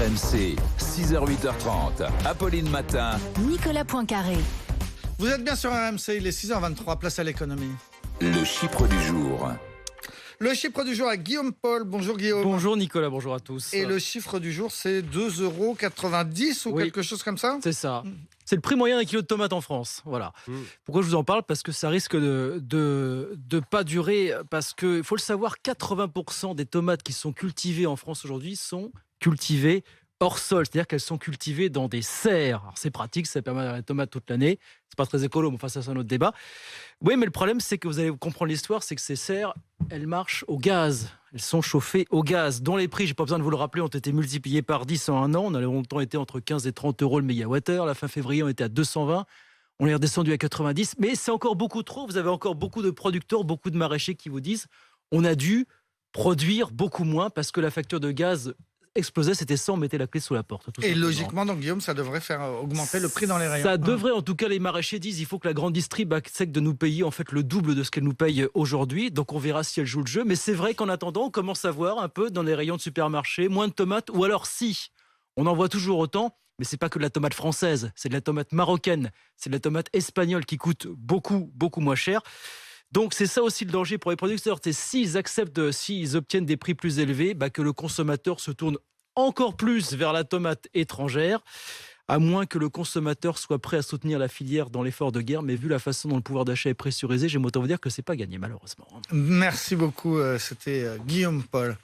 RMC, 6h-8h30, Apolline Matin. Nicolas Poincaré. Vous êtes bien sur RMC, il est 6h23, place à l'économie. Le Chypre du jour. Le chiffre du jour avec Guillaume Paul. Bonjour Guillaume. Bonjour Nicolas, bonjour à tous. Et le chiffre du jour, c'est 2,90 € ou quelque chose comme ça ? C'est ça. C'est le prix moyen d'un kilo de tomates en France. Voilà. Pourquoi je vous en parle ? Parce que ça risque de pas durer. Parce qu'il faut le savoir, 80% des tomates qui sont cultivées en France aujourd'hui sont cultivées hors sol. C'est-à-dire qu'elles sont cultivées dans des serres. Alors c'est pratique, ça permet d'avoir la tomate toute l'année. C'est pas très écolo, mais enfin ça c'est un autre débat. Oui, mais le problème c'est que vous allez comprendre l'histoire, c'est que ces serres, elles marchent au gaz. Elles sont chauffées au gaz, dont les prix, j'ai pas besoin de vous le rappeler, ont été multipliés par 10 en un an. On a longtemps été entre 15 et 30 € le mégawattheure. La fin février, on était à 220. On est redescendu à 90. Mais c'est encore beaucoup trop. Vous avez encore beaucoup de producteurs, beaucoup de maraîchers qui vous disent on a dû produire beaucoup moins parce que la facture de gaz explosait, c'était ça, on mettait la clé sous la porte. Et logiquement, donc Guillaume, ça devrait faire augmenter le prix dans les rayons. Ça devrait, en tout cas, les maraîchers disent il faut que la grande distrib accepte de nous payer en fait le double de ce qu'elle nous paye aujourd'hui. Donc on verra si elle joue le jeu. Mais c'est vrai qu'en attendant, on commence à voir un peu dans les rayons de supermarché moins de tomates, ou alors si on en voit toujours autant. Mais c'est pas que de la tomate française, c'est de la tomate marocaine, c'est de la tomate espagnole qui coûte beaucoup, beaucoup moins cher. Donc c'est ça aussi le danger pour les producteurs, c'est s'ils obtiennent des prix plus élevés, que le consommateur se tourne encore plus vers la tomate étrangère, à moins que le consommateur soit prêt à soutenir la filière dans l'effort de guerre. Mais vu la façon dont le pouvoir d'achat est pressurisé, j'aime autant vous dire que c'est pas gagné malheureusement. Merci beaucoup, c'était Guillaume Paul.